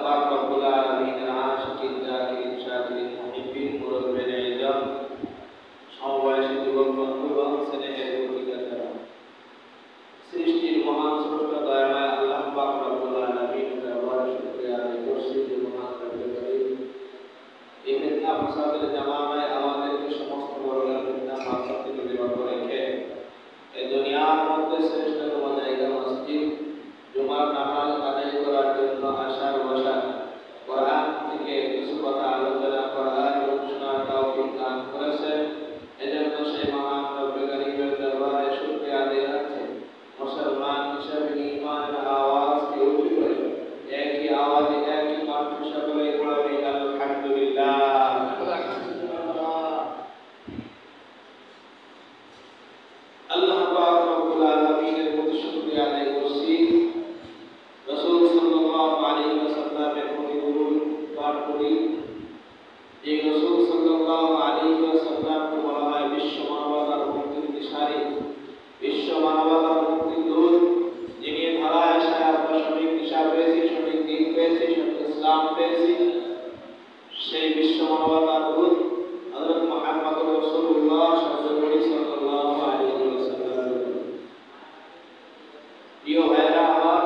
পাক রব্বুল আলামিনের আশিকিন জাকিরিন শাকিরিন মুহিব্বিন মুরব্বিন ইলম সমবয়সী যুবক বন্ধু এবং স্নেহের অধিকারীরা সৃষ্টির মহান স্রষ্টা দয়াময় আল্লাহ পাক রব্বুল আলামিনের দরবারে শুকরিয়া আদায় করছি যে মহান রব্বুল করিম এই ফিতনা ফাসাদের জামানায় আমাদেরকে সমস্ত বড়দের ফিতনা ফাসাদ থেকে বিরত রেখে এই দুনিয়ার মধ্যে শ্রেষ্ঠতম জায়গা মসজিদ জুমার নামাজ আদায় করার জন্য আসার বসা কোরআন থেকে কিছু কথা আলোচনা করার এবং শোনার তৌফিক দান করেছেন। এজন্য সেই মহান রব্বুল করিমের দরবারে শুকরিয়া আদায় করছি। মুসলমান হিসেবে ঈমানের আওয়াজকে উঁচু করে একই আওয়াজে একই কণ্ঠে সকলে পড়বে আলহামদুলিল্লাহ। আল্লাহ পাক রব্বুল আলামিনের প্রতি শুকরিয়া আদায় করছি। রাসূল সাল্লাল্লাহু আলাইহি ওয়াসাল্লামের প্রতি দরুদ পাঠ করি। এই রাসূল সাল্লাল্লাহু আলাইহি ওয়াসাল্লামকে বলা হয় বিশ্ব মানবতার মুক্তির দিশারি, বিশ্ব মানবতার মুক্তির দূত, যিনি ধারায় আসায় আমরা সঠিক দিশা পেয়েছি, সঠিক দিন পেয়েছি, সঠিক ইসলাম পেয়েছি। সেই বিশ্ব মানবতার দূত হযরত মুহাম্মদুর রাসূলুল্লাহ সাল্লাল্লাহু আলাইহি ওয়াসাল্লাম। প্রিয় ভাইরা আমার,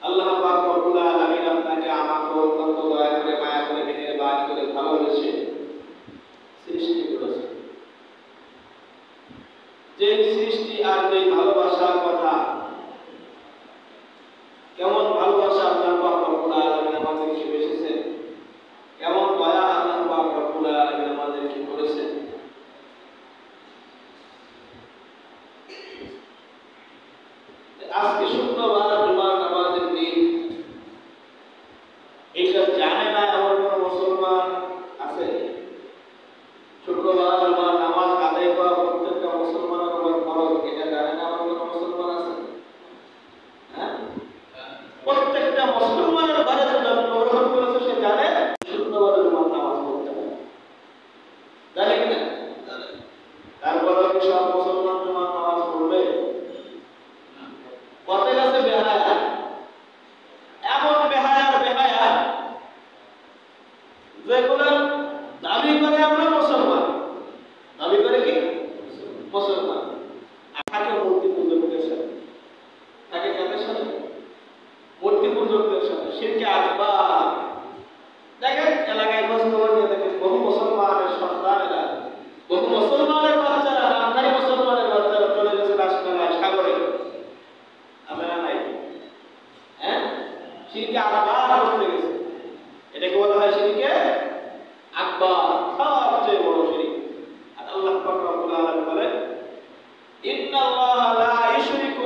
আল্লাহ পাক রব্বুল আলামিন আপনাকে আমাকে অত্যন্ত দয়া করে মায়া করে মেহেরবানি করে ভালোবেসে সৃষ্টি করেছেন। যে সৃষ্টি আর যে ভালোবাসার কথা, কেমন ভালোবাসা আল্লাহ পাক রব্বুল আলামিন আমাদেরকে বেসেছেন, কেমন দয়া আল্লাহ পাক রব্বুল আলামিন আমাদেরকে করেছেন। আজকে শুক্রবার জুমার নামাজের দিন, এটা জানে না এমন কোন মুসলমান আছে? শুক্রবার জুমার নামাজ আদায় করা প্রত্যেকটা মুসলমানের উপর ফরজ, এটা জানে না এমন কোন মুসলমান আছে? হ্যাঁ, প্রত্যেকটা মুসলমানের ঘরে জন্মগ্রহণ করেছে, সে জানে শুক্রবার জুমার নামাজ পড়তে হবে, জানে কিনা? তারপর সব মুসলমান জুমার নামাজ পড়বে? কত আছে বেহায়া, এমন বেহায়ার বেহায়া যেগুলো দাবি করে আমরা মুসলমান, দাবি করে কি মুসলমান, থাকে মূর্তি পূজকদের সাথে, থাকে কাদের সাথে? মূর্তি পূজকদের সাথে। শিরকে আকবার। দেখেন এলাকায় খোঁজ খবর নিয়ে দেখেন বহু মুসলমানের সন্তানেরা, বহু মুসলমানের বাচ্চারা, নামধারী মুসলমানের বাচ্চারা চলে গেছে রাজমেলায়, সাগরে। আমরা নাই, হ্যাঁ, শিরকে আকবার করতে গেছে। এটাকে বলা হয় শিরকে আকবার, সবচেয়ে বড় শিরক। আর আল্লাহ পাক রব্বুল আলামিন বলেন, ইন্নাল্লাহা লা ইউশরিকু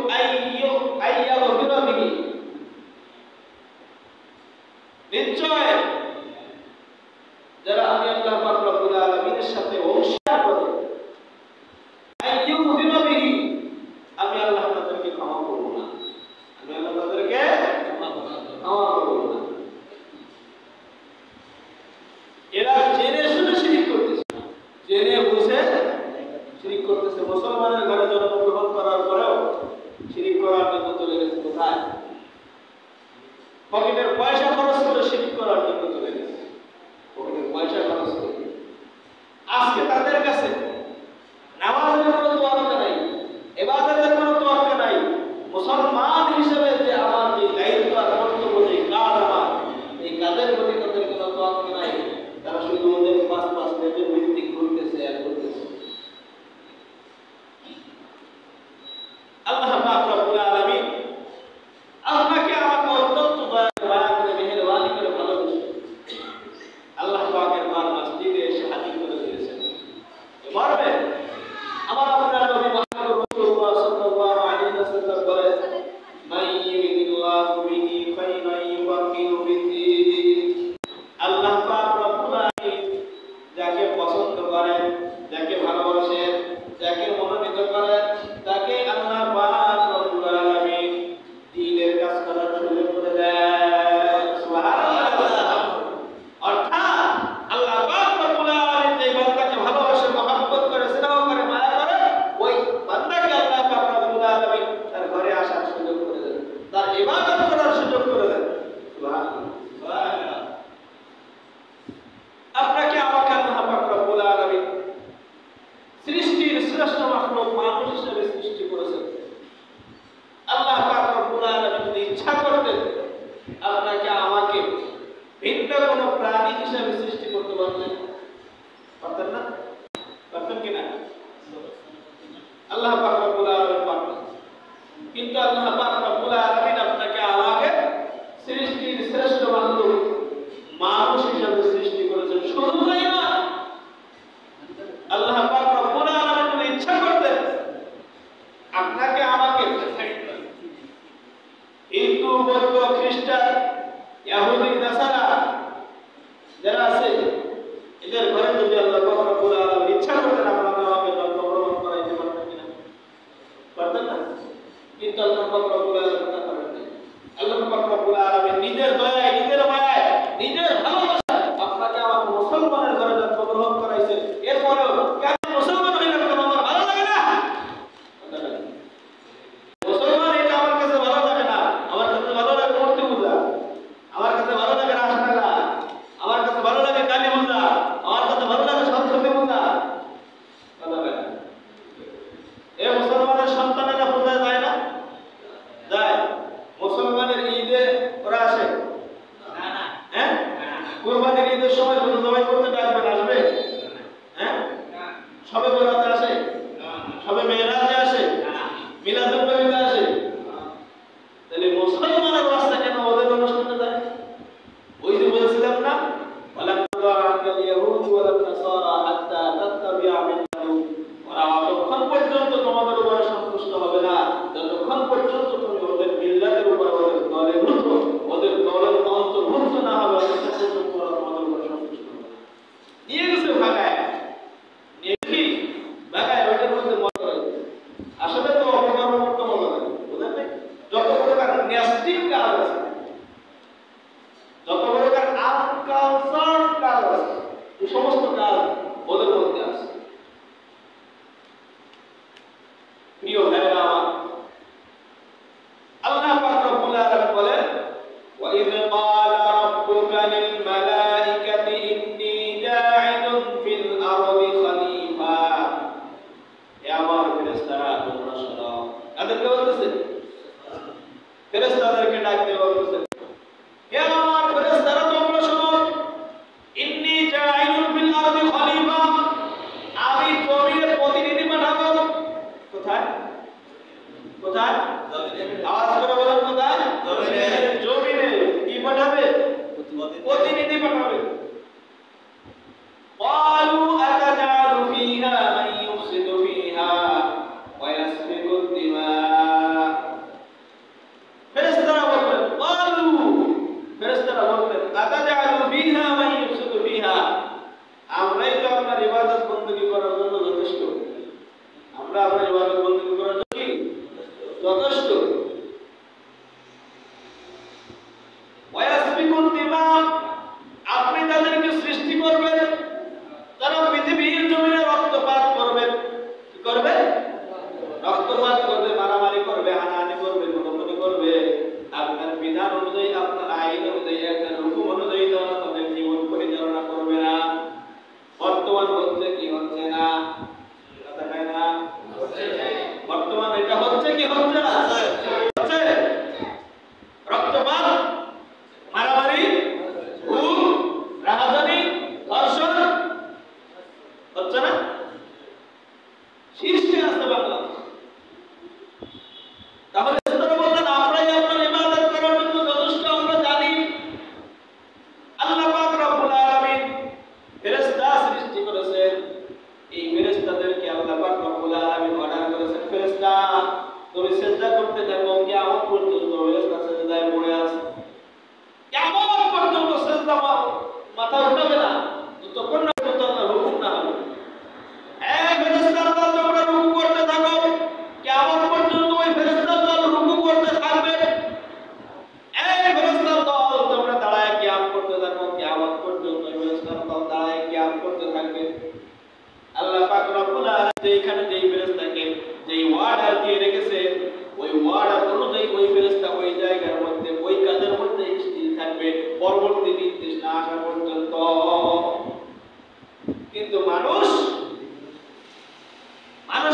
আইয়াগফিরা বিহি, নিশ্চয় যারা আমি আল্লাহ পাক রব্বুল আলামিনের সাথে অংশীদার করে, আইয়াগফিরা বিহি, আমি আল্লাহ তাদেরকে ক্ষমা করব না, আমি আল্লাহ তাদেরকে ক্ষমা করব না। এরা জেনে শুনে শিরক করতেছে, জেনে বুঝে শিরক করতেছে। মুসলমানের ঘরে জন্মগ্রহণ করার পরেও শিরক করার জন্য চলে গেছে কোথায়? পকেটের পয়সা খরচ করে শিরক করার জন্য চলে গেছে, পকেটের পয়সা খরচ করে। আজকে তাদের কাছে নামাজের কোনো তোয়াক্কা নাই, ইবাদতের কোনো তোয়াক্কা নাই। মুসলমান হিসেবে যে আমার যে দায়িত্ব আর কর্তব্য, যে কাজ আমার, এই কাজের প্রতি তাদের কোনো তোয়াক্কা নাই। তারা শুধু ওদের পাঁচ নেটের ভিত্তিক ঘুরতেছে আর ঘুরতেছে। আল্লাহ পাক রব্বুল আলামিন আপনাকে আমাকে অত্যন্ত দয়া করে মেহেরবানি করে ভালোবেসে আল্লাহ পাকের ঘর মসজিদে এসে হাজির করে দিয়েছেন। এবং হিসাবে সৃষ্টি করতে পারতেন? পারতেন না? পারতেন কিনা? আল্লাহ পাক রব্বুল আলামিন পারতেন, কিন্তু আল্লাহ পাক রব্বুল আলামিন আপনাকে আমাকে সৃষ্টির শ্রেষ্ঠ মাখলুক মানুষ হিসাবে সৃষ্টি করেছেন। শুধু তাই না, আল্লাহ পাক রব্বুল আলামিন যদি ইচ্ছা করতেন আপনাকে আমাকে হিন্দু, বৌদ্ধ, খ্রিস্টান, ইহুদি, নাসারা যারা আছে এদের ঘরে যদি আল্লাহ পাক রব্বুল আলামিন ইচ্ছা করতেন আপনাকে আমাকে জন্মগ্রহণ করাইতে পারতেন কিনা? পারতেন না? কিন্তু আল্লাহ পাক রব্বুল আলামিন তা করেন নাই। আল্লাহ পাক রব্বুল আলামিন নিজের দয়ায়, নিজের মায়ায়, নিজের ভালোবাসায় আপনাকে আমাকে মুসলমানের ঘরে জন্মগ্রহণ করাইছেন। এরপরেও কেন মুসলমান হইলাম কেন? আমার ভালো লাগে না? মুসলমান এটা আমার কাছে ভালো লাগে না। আমার কাছে ভালো লাগে মূর্তি পূজা, আমার কাছে ভালো লাগে রাসমেলা, আমার কাছে ভালো লাগে কালী পূজা, আমার কাছে ভালো লাগে সরস্বতী পূজা। কথা বলেন, এই মুসলমানের সন্তানেরা পূজায় যায় না? যায়। মুসলমানের ঈদে ওরা আসে না? না। হ্যাঁ, কুরবানির ঈদের সময় গরু জবাই করতে ডাকবেন, আসবে? হ্যাঁ, সবে বরাতে আসে, সবে মেরাজে আসে, মিলাদুন নবীতে আসে। তাহলে মুসলমানের রাস্তা কেন ওদের অনুষ্ঠানে যায়? ওই যে বলছিলাম না, ওয়ালাম তুআআকাল ইয়াহুদ ওয়ালান নাসারা হাত্তা তাত্তাবিআ মিল্লাতাহুম, ওরা ততক্ষণ পর্যন্ত তোমাদের উপর সন্তুষ্ট হবে না যতক্ষণ পর্যন্ত তুমি ওদের মিল্লাতের উপর, ওদের দলেভুক্ত, ওদের দলের অন্তর্ভুক্ত না হবে, ততক্ষণ পর্যন্ত ওরা তোমাদের উপর সন্তুষ্ট হবে না। নিয়ে গেছে ভাগায়, নিয়ে কি ভাগায় ওইটার মধ্যে মজা করে। আসলে তো অপকর্ম করতে মজা লাগে, বুঝলেন না? যত প্রকার ন্যাস্টিক কাজ আছে, যত প্রকার আনকালচার কাজ আছে, এই সমস্ত কাজ ওদের মধ্যে আছে। প্রিয় ভাইরা আমার, আল্লাহ পাক রব্বুল আলামিন বলেন, ওয়া ইয ক্বালা রাব্বুকা লিল মালাইকাতি ইন্নী জাঈলুন ফিল আরদি খলিফা। হে আমার ফেরেশতারা, তোমরা শোনো। তাদেরকে বলতেছে, ফেরেশতাদেরকে ডাক দিয়ে বলতেছে, হে আমার ফেরেশতারা, তোমরা শোনো, ইন্নী জাঈলুন ফিল আরদি খলিফা, আমি জমিনে প্রতিনিধি পাঠাবো। কোথায়? কোথায়? আওয়াজ করে বলেন, কোথায়? জমিনে। কি পাঠাবে? প্রতিনিধি পাঠাবে। ক্বালু আতাজালু ফীহা মান ইউফসিদু ফীহা ওয়া ইয়াসফিকু দিমা। ফেরেশতারা বলবেন, ক্বালু, ফেরেশতারা বলবেন, আতাজালু ফীহা মান ইউফসিদু ফীহা, আমরাই তো আপনার ইবাদত বندگی করার জন্য যথেষ্ট। আমরা আপনার ইবাদত বندگی করার জন্য কি যথেষ্ট। ওয়ায়াসফিকুন দিমা, আপনি তাদেরকে সৃষ্টি করবেন, তারা পৃথিবীর জমিনে রক্তপাত করবে। কি করবে? রক্তপাত করবে, মারামারি করবে, হানাহানি করবে, খুনোখুনি করবে। আপনার বিধান অনুযায়ী, আপনার আইন অনুযায়ী, আপনার হুকুম অনুযায়ী তারা তাদের জীবন পরিচালনা করবে না। বর্তমান হচ্ছে কি হচ্ছে না? কথা হয় না? বর্তমান এটা হচ্ছে কি হচ্ছে না? হচ্ছে। রক্তপাত, মারামারি, খুন, রাহাজানি, ধর্ষণ হচ্ছে না? শীর্ষে আছে বাংলাদেশ। তাহলে তারা বললেন, আমরাই আপনার ইবাদত করার জন্য যথেষ্ট, আমরা জানি। আল্লাহ পাক রব্বুল আলামিন ফেরেশতা সৃষ্টি করেছেন। এই ফেরেশতাদেরকে আল্লাহ পাক রব্বুল আলামিন অর্ডার করেছেন, ফেরেশতা তুমি সিজদা করতে থাকো, কিয়ামত পর্যন্ত ফেরেশতা সিজদায় পড়ে আছে। কিয়ামত পর্যন্ত সিজদা মাথা উঠাবে না যতক্ষণ না পর্যন্ত আল্লাহর হুকুম না হবে। এই ফেরেশতার দল তোমরা রুকু করতে থাকো, কিয়ামত পর্যন্ত ওই ফেরেশতার দল রুকু করতে থাকবে। এই ফেরেশতার দল তোমরা দাঁড়ায় কিয়াম করতে থাকো, কিয়ামত পর্যন্ত ওই ফেরেশতার দল দাঁড়ায় কিয়াম করতে থাকবে। আল্লাহ পাক রব্বুল আলামিন এইখানে যেই ফেরেশতাকে যেই ওয়ার্ডার দিয়ে রেখেছেন, ওই ওয়ার্ডার অনুযায়ী ওই ফেরেশতা ওই জায়গার মধ্যে, ওই কাজের মধ্যে স্থির থাকবে পরবর্তী নির্দেশ না আসা পর্যন্ত। কিন্তু মানুষ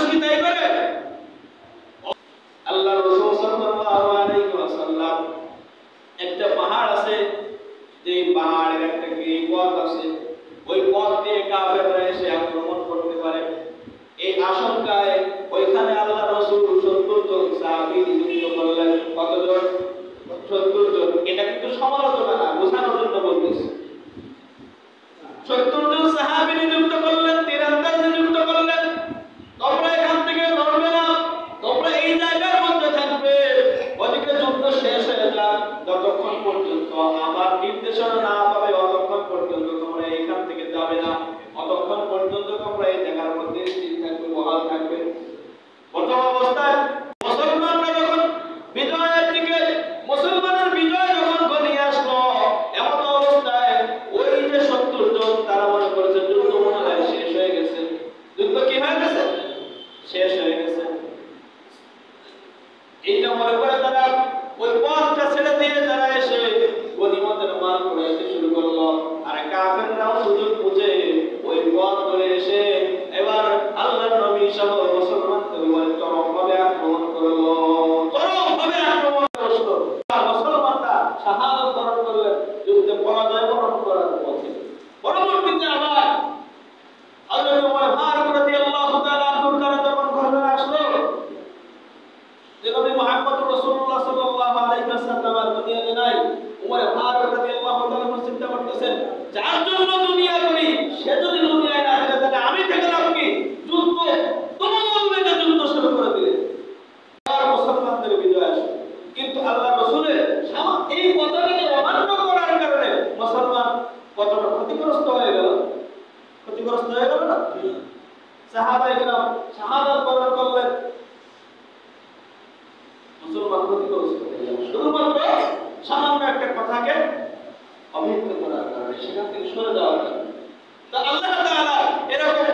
কি তাই করে? আল্লাহ রাসূল সাল্লাল্লাহু আলাইহি ওয়াসাল্লাম, একটা পাহাড় আছে, যে পাহাড়ের একটা গ্রিপ পথ আছে, ওই পথ দিয়ে কাফেররা এসে আক্রমণ করতে পারে। এই আশঙ্কায় ওইখানে আল্লাহ রাসূল 70 জন সাহাবী নিযুক্ত করলেন। কতজন? 70 জন। এটা কিন্তু সমালোচনা না, বোঝানোর জন্য বলতেছি। 70 জন সাহাবী নিযুক্ত করলেন, তীরন্দাজ নিযুক্ত করলেন। তোমরা এখান থেকে লড়বে না, তোমরা এই জায়গার মধ্যে থাকবে, ওদিকে যুদ্ধ শেষ হয়ে যাক, যতক্ষণ পর্যন্ত আমার নির্দেশনা না পাবে ততক্ষণ পর্যন্ত তোমরা এখান থেকে যাবে না, ততক্ষণ পর্যন্ত তোমরা এই জায়গার মধ্যে স্থির থাকবে, বহাল থাকবে। প্রথম অবস্থায় মুসলমানরা যখন বিজয়ের দিকে, মুসলমানের বিজয় যখন ঘনিয়ে আসলো, এমন অবস্থায় ওই যে 70 জন তারা মনে করেছে যুদ্ধ মনে হয় শেষ হয়ে গেছে। যুদ্ধ কি হয়ে গেছে? শেষ হয়ে গেছে। এইটা মনে করে তারা ওই পথটা ছেড়ে দিয়ে তারা এসে গনিমতের মাল কুড়াইতে শুরু করলো। আর কাফেররাও সুযোগ বুঝে ওই পথ ধরে এসে এবার আল্লাহর নবী সহ মুসলমানদের উপরে চরমভাবে আক্রমণ করলো, চরমভাবে আক্রমণ করলো। মুসলমানরা শাহাদাত বরণ করলেন, যুদ্ধে পরাজয় বরণ করার পথে। পরবর্তীতে আবার হযরত ওমর ফারুক রাদিয়াল্লাহু তাআলা আনহুর কাছে যখন ঘটনা আসলো যে নবী মুহাম্মদ রাসূলুল্লাহ সাল্লাল্লাহু আলাইহি ওয়াসাল্লাম আর দুনিয়াতে নাই, ওমর ফারুক রাদিয়াল্লাহু তাআলা চিন্তা করতেছেন, যার জন্য দুনিয়া করি সে যদি দুনিয়ায় না থাকে তাহলে আমি থেকে লাভ কি? যুদ্ধ তুমুল বেগে যুদ্ধ শুরু করে দিলেন। আর মুসলমানদের বিজয় আসে। কিন্তু আল্লাহর রাসূলের এই কথাটাকে অমান্য করার কারণে মুসলমান কতটা ক্ষতিগ্রস্ত হয়ে গেল। ক্ষতিগ্রস্ত হয়ে গেল না? সাহাবায়ে কেরাম শাহাদাত বরণ করলেন, মুসলমান ক্ষতিগ্রস্ত হয়ে গেল শুধুমাত্র সামান্য একটা কথাকে অবহিত করার কারণে, সেখান থেকে সরে যাওয়ার কারণে। তো আল্লাহ তাআলা এরকম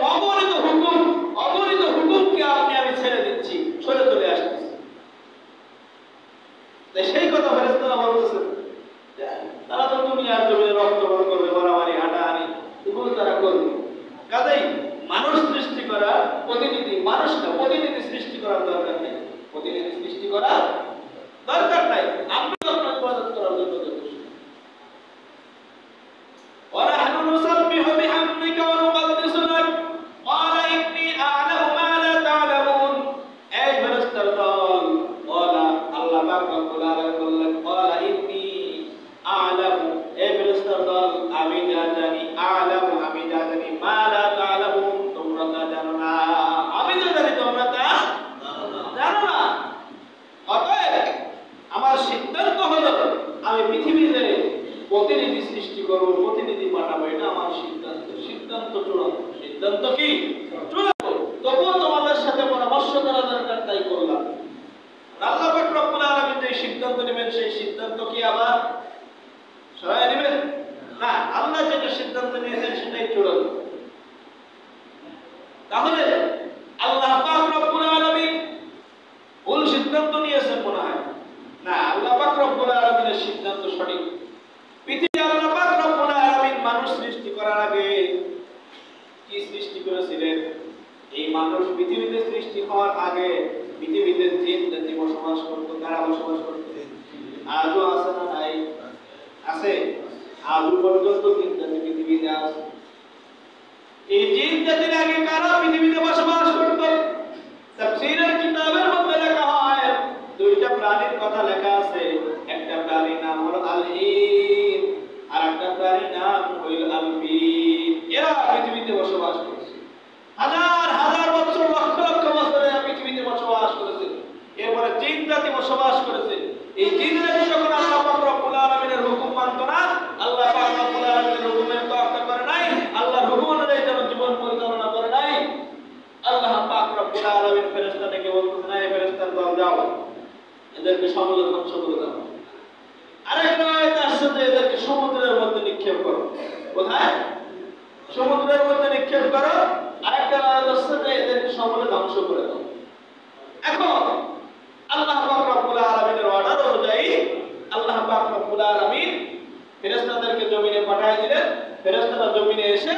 অগণিত হুকুমকে আমি ছেড়ে দিচ্ছি, সরে চলে আসতেছি। তাই সেই কথা ফেরেশতারা বলতেছেন, তারা তো দুনিয়ার জমিনে রক্তপাত করবে, মারামারি হাঁটাহাঁটি এগুলো তারা করবে। কাজেই মানুষ সৃষ্টি করা প্রতিনিধি, মানুষ না, প্রতিনিধি সৃষ্টি করার দরকার নেই। প্রতিনিধি সৃষ্টি করার দরকার নাই, আমরা আপনার ইবাদত করার জন্য যথেষ্ট। ونحن نسبح بحمدك ونقدس لك قال إني أعلم ما لا تعلمون। এই ফেরেশতার দল বলা আল্লাহ পাক রব্বুল আলামিন বললেন, قال إني أعلم, এই ফেরেশতার দল আমি যা জানি, আ'লামু আমি যা জানি, মা লা তা'লামুন তোমরা তা জানো না, আমি যা জানি তোমরা তা জানো না। অতএব আমার সিদ্ধান্ত হলো আমি পৃথিবীতে প্রতিনিধি সৃষ্টি করব, প্রতিনিধি পাঠাবো, এটা আমার সিদ্ধান্ত। সিদ্ধান্ত চূড়ান্ত। সিদ্ধান্ত কি? চূড়ান্ত। তবুও তোমাদের সাথে পরামর্শ করা দরকার, তাই করলাম। আল্লাহ পাক রব্বুল আলামিন যে সিদ্ধান্ত নেবেন সেই সিদ্ধান্ত কি আবার সরাই নেবেন? না, আল্লাহ যেটা সিদ্ধান্ত নিয়েছেন সেটাই চূড়ান্ত। তাহলে আল্লাহ পাক রব্বুল আলামিন ভুল সিদ্ধান্ত নিয়েছেন মনে হয় না, আল্লাহ পাক রব্বুল আলামিনের সিদ্ধান্ত সঠিক। পৃথিবীতে আল্লাহ পাক রব্বুল আলামিন মানুষ সৃষ্টি করার আগে কি সৃষ্টি করেছিলেন? এই মানুষ পৃথিবীতে সৃষ্টি হওয়ার আগে পৃথিবীতে জিন জাতি বসবাস করত। কারা বসবাস করত? আজও আছে না নাই? আছে। আজও পর্যন্ত জিন জাতি পৃথিবীতে আছে। এই জিন জাতির আগে কারা পৃথিবীতে বসবাস করত? তাফসীরের কিতাবের মধ্যে লেখা হয়, দুইটা প্রাণীর কথা লেখা আছে। একটা প্রাণীর নাম হলো আল-হিন, আর একটা প্রাণীর নাম হলো আল-ফিল। এরা পৃথিবীতে বসবাস করছে। হাজার হাজার বছর, লক্ষ লক্ষ বছর এরা পৃথিবীতে বসবাস করেছে। এরপরে জিন জাতি বসবাস করেছে। এই জিন জাতি যখন আল্লাহ পাক রব্বুল আলামিনের হুকুম মানত না, আল্লাহ পাক রব্বুল আলামিনের হুকুমের তোয়াক্কা করে নাই, আল্লাহর হুকুম অনুযায়ী যেন জীবন পরিচালনা করে নাই, আল্লাহ পাক রব্বুল আলামিন ফেরেশতাদেরকে বলতেছেন, এই ফেরেশতার দল যাও, এদেরকে সমূলে ধ্বংস করে দাও। আরেকটা আয়াত আসছে যে এদেরকে সমুদ্রের মধ্যে নিক্ষেপ করো। কোথায়? সমুদ্রের মধ্যে নিক্ষেপ করো। আরেকটা আয়াত আসছে যে এদেরকে সমূলে ধ্বংস করে দাও। এখন আল্লাহ পাক রব্বুল আলামিনের অর্ডার অনুযায়ী আল্লাহ পাক রব্বুল আলামিন ফেরেশতাদেরকে জমিনে পাঠিয়ে দিলেন। ফেরেশতারা জমিনে এসে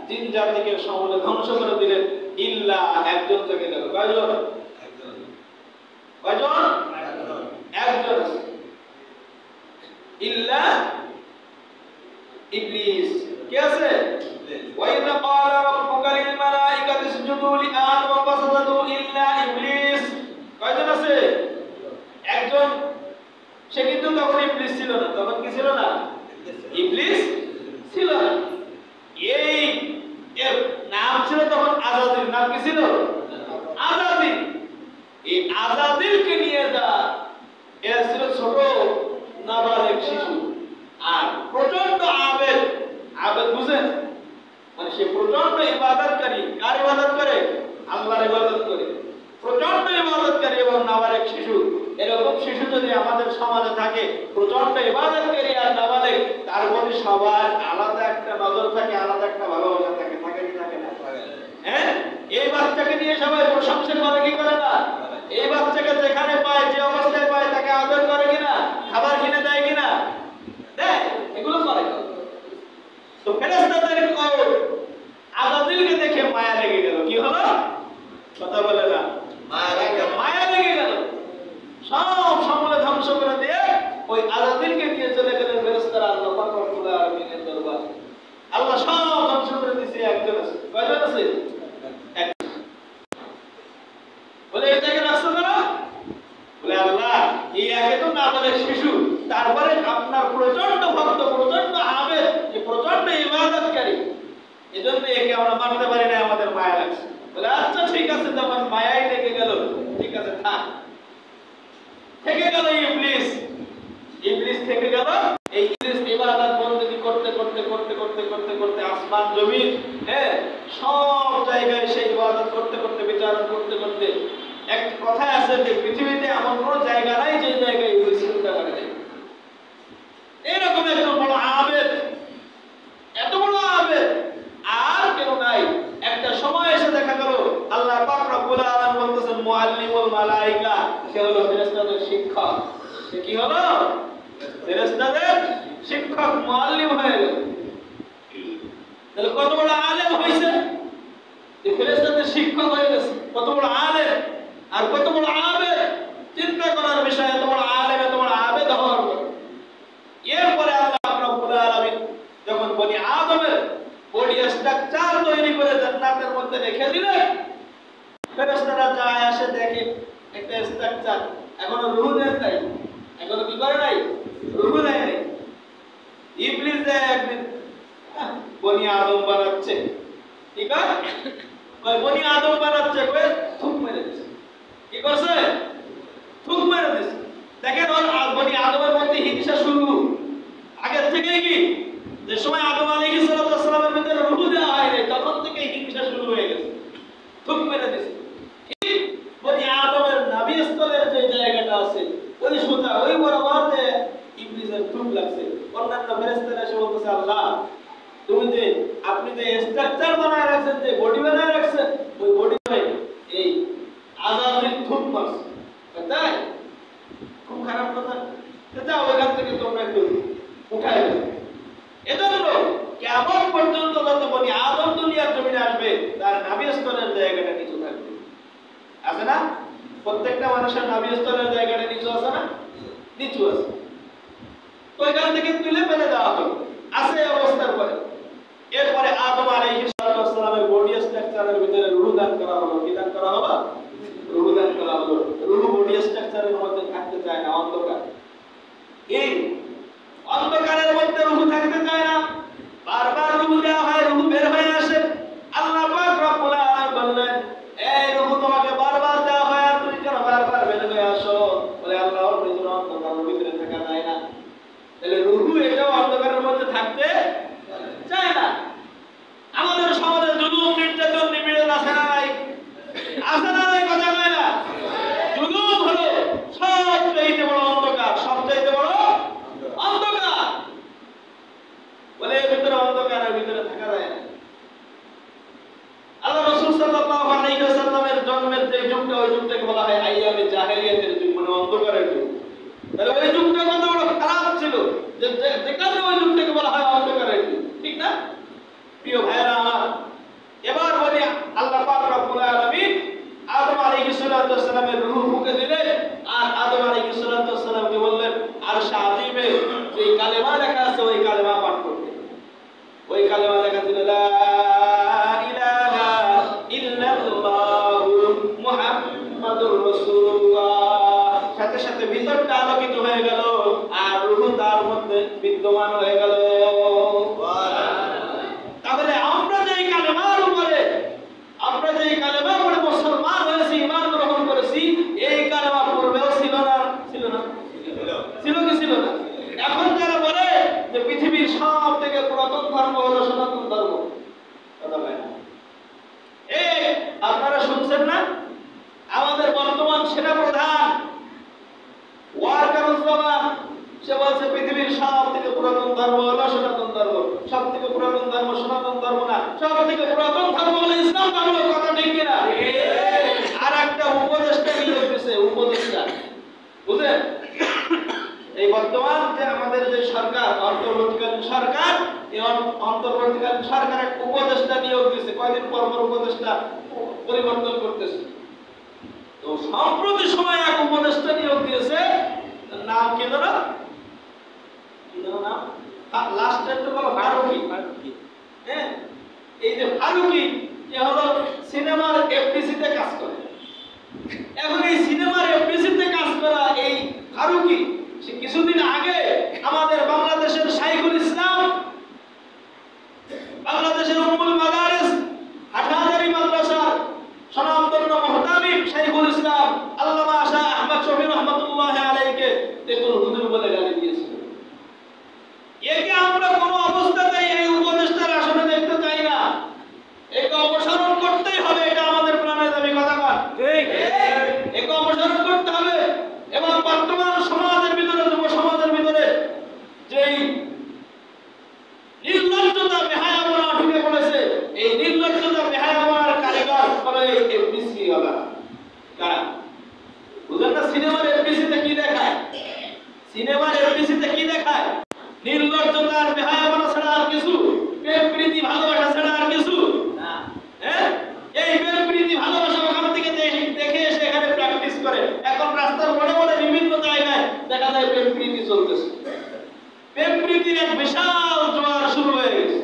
জিন জাতিকে সমূলে ধ্বংস করে দিলেন। ইল্লা একজন থেকে গেল। কয়জন? কয়জন? একজন। ইল্লা ইবলিস, কে আছে? ওয়াইদা ক্বালা রাব্বুকা লিল মালাইকাতি ইসজুদু লিআদম ফাসাজাদু ইল্লা ইবলিস। কয়জন আছে? একজন। সে কিন্তু তখন ইবলিস ছিল না। তখন কি ছিল না? ইবলিস ছিল না। এই এর নাম ছিল তখন আযাজিল। নাম কি ছিল? আযাজিল। এই আযাজিলকে নিয়ে যা এরা ছিল ছোট নাবালেগ শিশু, আর প্রচন্ড আবেদ। আবেদ বুঝেন? মানে সে প্রচন্ড ইবাদতকারী। কার ইবাদত করে? আল্লাহর ইবাদত করে। প্রচন্ড ইবাদতকারী এবং নাবালেগ শিশু। এরকম শিশু যদি আমাদের সমাজে থাকে, প্রচন্ড ইবাদতকারী আর নাবালেগ, তার প্রতি সবার আলাদা একটা নজর থাকে, আলাদা একটা ভালোবাসা থাকে। থাকে কি থাকে না? হ্যাঁ, এই বাচ্চাকে নিয়ে সবাই প্রশংসা করে কি করে না? এই বাচ্চাকে যেখানে পায়, যে অবস্থায় পায়, তাকে আদর করে কিনা? খাবার কিনে দেয় কিনা? দেয়। এগুলো করে। তো ফেরেশতাদের আযাজিলকে দেখে মায়া লেগে গেল। কি হলো? কথা বলে না? মায়া লেগে গেল। সব সমলে ধ্বংস করে দিয়ে ওই আযাজিলকে নিয়ে চলে গেলেন ফেরেশতারা আল্লাহ পাক রব্বুল আলামিনের দরবারে। আল্লাহ সব ধ্বংস করে দিয়েছে। একজন আছে। কয়জন আছে? একজন। বলে এটাকে রাখছো না? বলে আল্লাহ, এই একে তো নাবালেগ শিশু, তারপরে আপনার প্রচন্ড ভক্ত, প্রচন্ড আবেদ, এই প্রচন্ড ইবাদতকারী, এজন্য একে আমরা মারতে পারি না, আমাদের মায়া লাগছে। বলে আচ্ছা ঠিক আছে, যখন মায়াই লেগে গেল, ঠিক আছে থাক। থেকে গেল ইবলিস। ইবলিস থেকে গেল। এই ইবলিস ইবাদত বন্দেগী করতে করতে করতে করতে করতে করতে আসমান জমিন, হ্যাঁ, সব জায়গায় সেই ইবাদত করতে করতে, বিচারণ করতে করতে, একটা কথা আছে যে পৃথিবীতে এমন কোন জায়গা নাই যে জায়গায় ইবলিস চিন্তা করে নাই। এরকম একজন বড় আবেদ, এত বড় আবেদ আর কেউ নাই। একটা সময় এসে দেখা গেল আল্লাহ পাক রব্বুল আলামিন বলতেছেন মুআল্লিমুল মালায়েকা, সে হলো ফেরেশতাদের শিক্ষক। সে কি হলো? ফেরেশতাদের শিক্ষক, মুআল্লিম হয়ে গেল। তাহলে কত বড় আলেম হইছে? যে ফেরেশতাদের শিক্ষক হয়ে গেছে। কত বড় আলেম আর কত বড় আবেদ! চিন্তা করার বিষয়। এত বড় আলেম, এত বড় আবেদ হওয়ার পর এরপরে আল্লাহ পাক রব্বুল আলামিন যখন বনি আদমের বডি স্ট্রাকচার তৈরি করে জান্নাতের মধ্যে রেখে দিলেন, ফেরেশতারা যায় আসে দেখে একটা স্ট্রাকচার, এখনো রূহ দেয় নাই। এখনো কি করে নাই? রূহ দেয় নাই। ইবলিস একদিন বনি আদম বানাচ্ছে। ঠিক আছে, কয় বনি আদম বানাচ্ছে, কয় থুক মেরে দিছে। কি করছে? থুক মেরে দিছে। দেখেন ওর বনি আদমের মধ্যে হিংসা শুরু আগের থেকেই। কি যে সময় আদম আলাইহিস সালামের ভিতরে রূহ দেওয়া হয় নাই, তখন থেকে হিংসা শুরু হয়ে গেছে। থুক মেরে দিছে। ঠিক বনি আদমের নাভিস্থলের যে জায়গাটা আছে, ওই সোজা ওই বরাবর যে ইবলিসের থুক লাগছে। অন্যান্য ফেরেশতারা এসে বলতেছে, আল্লাহ তুমি যে আপনি যে স্ট্রাকচার বানায় রাখছেন, যে বডি বানায় রাখছেন, ওই বডি এই আযাজিল থুক মারছে। তাই খুব খারাপ কথা। যাও ওইখান থেকে তোমরা একটু উঠায় দাও। এজন্য কিয়ামত পর্যন্ত যত বনি আদম দুনিয়ার জমিনে আসবে, তার নাভিস্থলের জায়গাটা নিচু থাকবে। আছে না? প্রত্যেকটা মানুষের নাভিস্থলের জায়গাটা নিচু আছে না? নিচু আছে। তো এখান থেকে তুলে ফেলে দেওয়া হবে। আছে এই অবস্থার পরে এরপরে আদম আলাইহিস সালামের বডি স্ট্রাকচারের ভিতরে রূহ দান করা হলো। কি দান করা হলো? রূহ দান করা হলো। রূহ বডি স্ট্রাকচারের মধ্যে থাকতে চায় না, অন্ধকার। এই অন্ধকারের মধ্যে রূহ থাকতে চায় না, বারবার রূহ দেওয়া হয়, রূহ বের হয়ে আসে। আল্লাহ পাক রব্বুল আলামিন বললেন, এই রূহ তোমাকে বারবার দেওয়া হয় আর তুমি কেন বারবার বের হয়ে আসো? বলে আল্লাহ, ওর ভিতরে অন্ধকারের ভিতরে থাকা যায় না। তাহলে রূহ এটাও অন্ধকারের মধ্যে থাকতে চায় না। আমাদের সমাজে জুলুম, নির্যাতন, নিপীড়ন আছে না নাই? আছে না নাই? কথা কয় না? জুলুম হলো সবচেয়ে বড় অন্ধকার। সবচেয়ে বড় অন্ধকার। বলে এর ভিতরে অন্ধকারের ভিতরে থাকা যায় না। আল্লাহ রাসূল সাল্লাল্লাহু আলাইহি ওয়াসাল্লামের জন্মের যে যুগটা, ওই যুগটাকে বলা হয় আইয়ামে জাহেলিয়াতের যুগ, মানে অন্ধকারের যুগ। তাহলে ওই যুগটা কত বড় খারাপ ছিল, যে কারণে ওই যুগটাকে বলা হয় অন্ধকারের যুগ। ঠিক না? বিদ্যমান হয়ে গেল। তাহলে আমরা যেই কালেমার উপরে মুসলমান হয়েছি, ঈমান গ্রহণ করেছি, এই কালেমা পূর্বেও ছিল না? ছিল না? ছিল কি ছিল না? এখন যারা বলে যে পৃথিবীর সব থেকে পুরাতন ধর্ম হলো সনাতন ধর্ম, কথা বলে না। এই আপনারা শুনছেন না, আমাদের বর্তমান সেনাপ্রধান ওয়াকারুজ্জামান সে বলছে পৃথিবীর সব থেকে পুরাতন ধর্ম হলো সনাতন ধর্ম। সব থেকে পুরাতন ধর্ম সনাতন ধর্ম না, সব থেকে পুরাতন ধর্ম হলো ইসলাম ধর্ম। কথা ঠিক কিনা? আর একটা উপদেষ্টা নিয়োগ দিয়েছে, উপদেষ্টা, বুঝলেন? এই বর্তমান যে আমাদের যে সরকার, অন্তর্বর্তীকালীন সরকার, এই অন্তর্বর্তীকালীন সরকার এক উপদেষ্টা নিয়োগ দিয়েছে। কয়দিন পর পর উপদেষ্টা পরিবর্তন করতেছে। তো সম্প্রতি সময় এক উপদেষ্টা নিয়োগ দিয়েছে, নাম কি জানো? নাম লাস্ট একটু বলো, ফারুকি। হ্যাঁ, এই যে ফারুকি এ হলো সিনেমার এফডিসি তে কাজ করে। এখন এই সিনেমার এফডিসি তে কাজ করা এই ফারুকি সে কিছুদিন আগে আমাদের বাংলাদেশের শাইখুল ইসলাম, বাংলাদেশের উম্মুল মাদারিস হাটহাজারী মাদ্রাসার স্বনামধন্য মুহতামিম শাইখুল ইসলাম আল্লামা শাহ আহমদ শফি রহমাতুল্লাহ আলাইহিকে তেতুল হুজুর বলে গালি দিয়েছিল। একে আমরা কোনো অবস্থাতেই এই উপদেষ্টার আসনে দেখতে চাই না। একে অপসারণ করতেই হবে, এটা আমাদের প্রাণের দাবি। কথা বল ঠিক, একে অপসারণ করতে হবে। এবং বর্তমান সমাজের ভিতরে, যুব সমাজের ভিতরে যেই নির্লজ্জতা বেহায়াপনা ঢুকে পড়েছে, এই নির্লজ্জতা বেহায়াপনার কারিগর হলো এই এফডিসি ওয়ালা। কারা বুঝেন না? সিনেমার এফডিসি তে কি দেখায়? সিনেমার এফডিসি তে কি দেখায়? নির্লজ্জতা আর বেহায়াপনা ছাড়া আর কিছু, প্রেম প্রীতি ভালোবাসা ছাড়া আর কিছু না। হ্যাঁ, এই প্রেম প্রীতি ভালোবাসা ওখান থেকে দেখে এসে এখানে প্র্যাকটিস করে। এখন রাস্তার মোড়ে মোড়ে বিভিন্ন জায়গায় দেখা যায় প্রেম প্রীতি চলতেছে। প্রেম প্রীতির এক বিশাল জোয়ার শুরু হয়ে গেছে।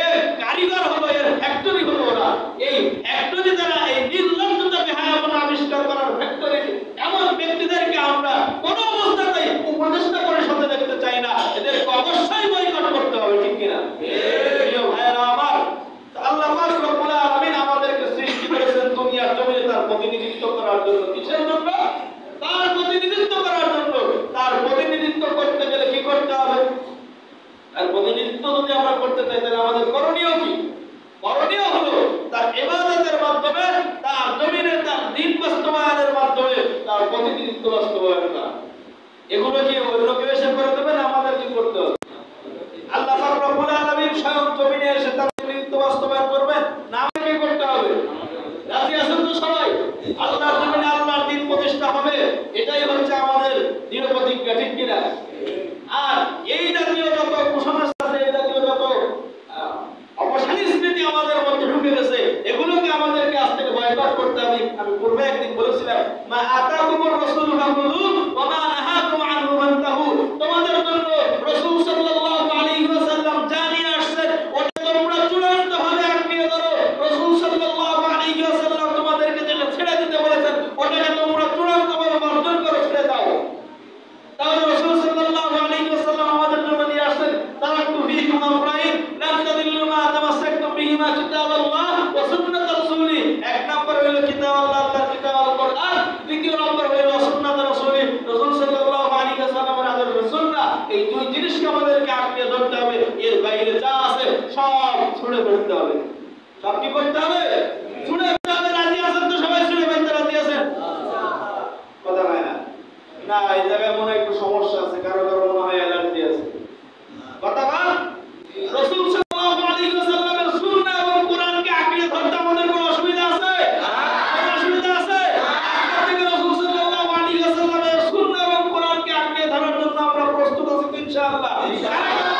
এর কারিগর হলো, এর ফ্যাক্টরি হলো ওরা। এই ফ্যাক্টরি দ্বারা এই নির্লজ্জতা বেহায়াপনা আবিষ্কার করার ফ্যাক্টরি এমন ব্যক্তিদেরকে আমরা কোনো অবস্থাতেই উপদেষ্টা পরিষদে দেখতে চাই না। এদেরকে অবশ্যই বয়কট করতে হবে, ঠিক কিনা? প্রিয় ভাইরা আমার, আল্লাহ পাক রব্বুল আলামিন আমাদেরকে সৃষ্টি করেছেন দুনিয়ার জমিনে তার প্রতিনিধিত্ব করার জন্য। কিসের জন্য? তার প্রতিনিধিত্ব করার জন্য। তার প্রতিনিধিত্ব করতে গেলে কি করতে হবে? আর প্রতিনিধিত্ব যদি আমরা করতে চাই তাহলে আমাদের করণীয় কি? করণীয় হলো তার ইবাদতের মাধ্যমে, তার জমিনে তার দ্বীন বাস্তবায়নের মাধ্যমে তার প্রতিনিধিত্ব বাস্তবায়ন করা। এগুলো কি অন্য কেউ এসে করে দেবে না আমাদের কি করতে হবে? আল্লাহ পাক রব্বুল আলামিন স্বয়ং জমিনে এসে তার প্রতিনিধিত্ব বাস্তবায়ন করবেন না, আমাকে করতে হবে। রাজি আছেন তো সবাই? আল্লাহর জমিনে আল্লাহর দ্বীন প্রতিষ্ঠা হবে, এটাই হচ্ছে আমাদের দৃঢ় প্রতিজ্ঞা, ঠিক কিনা? আর এই জাতীয় যত কুসংস্কার আছে, এই জাতীয় যত অপসংস্কৃতি আমাদের মধ্যে ঢুকে গেছে, এগুলোকে আমাদেরকে আজ থেকে বয়কট করতে হবে। আমি পূর্বে একদিন বলেছিলাম, মা আতাকুমুর রাসূলু ফাখুযু ওয়া মা নাহাকুম আনহু ফান্তাহু। তোমাদের জন্য রাসূল সাল্লাল্লাহু আলাইহি ওয়াসাল্লাম যা নিয়ে আসছেন ওটা তোমরা চূড়ান্তভাবে আঁকড়িয়ে ধরো। রাসূল সাল্লাল্লাহু আলাইহি ওয়াসাল্লাম তোমাদেরকে যেটা ছেড়ে দিতে বলেছেন ওটাকে তোমরা চূড়ান্তভাবে বর্জন করে ছেড়ে দাও। তাহলে রাসূল সাল্লাল্লাহু আলাইহি ওয়াসাল্লাম আমাদের জন্য নিয়ে আসেন, তারাকতু ফীকুম আমরাইন লান তাদিল্লু মা তামাসসাকতুম বিহিমা কিতাবাল্লাহ ওয়া সুন্নাত রাসূলি। এক নম্বর হলো কিতাব আল্লাহ, আল্লাহর কিতাব আল কোরআন। দ্বিতীয় নম্বর হলো সুন্নাত রাসূলি, রাসূল সাল্লাল্লাহু আলাইহি ওয়াসাল্লামের আদর্শ সুন্নাহ। এই দুই জিনিসকে আমাদেরকে আঁকড়ে ধরতে হবে। এর বাইরে যা আছে সব ছুঁড়ে ফেলতে হবে। সব কি করতে হবে? ছুঁড়ে ফেলতে হবে। রাজি আছেন তো সবাই? ছুঁড়ে ফেলতে রাজি আছেন? কথা হয় না? না, এই জায়গায় মনে একটু সমস্যা আছে, কারো কারো মনে হয় অ্যালার্জি আছে। কথা বল। রাসূল সাল্লাল্লাহু আলাইহি ওয়াসাল্লামের সুন্নাহ এবং কোরআনকে আঁকড়ে ধরতে আমাদের কোনো অসুবিধা আছে? কোনো অসুবিধা আছে? আজকে থেকে রাসূল সাল্লাল্লাহু আলাইহি ওয়াসাল্লামের সুন্নাহ এবং কোরআনকে আঁকড়ে ধরার জন্য আমরা প্রস্তুত আছি তো ইনশাআল্লাহ।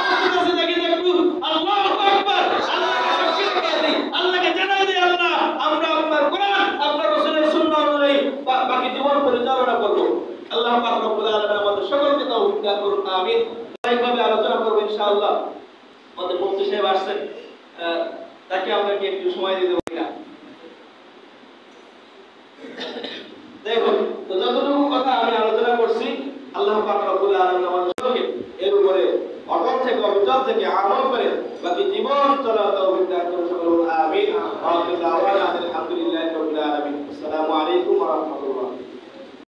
প্রস্তুত আছি নাকি দেখুন? আল্লাহু আকবার। আল্লাহকে সাক্ষী রেখে দিই, আল্লাহকে জানাই দিই, আল্লাহ আমরা আপনার কোরআন, আপনার রাসূলের সুন্নাহ অনুযায়ী বাকি জীবন পরিচালনা করব। আল্লাহ পাক রব্বুল আলামিন আমাদের সকলকে তৌফিক দান করুন, আমিন। এইভাবে আলোচনা করব ইনশাআল্লাহ। আমাদের মুফতি সাহেব আসছেন, তাকে আমরা কি একটু সময় দিতে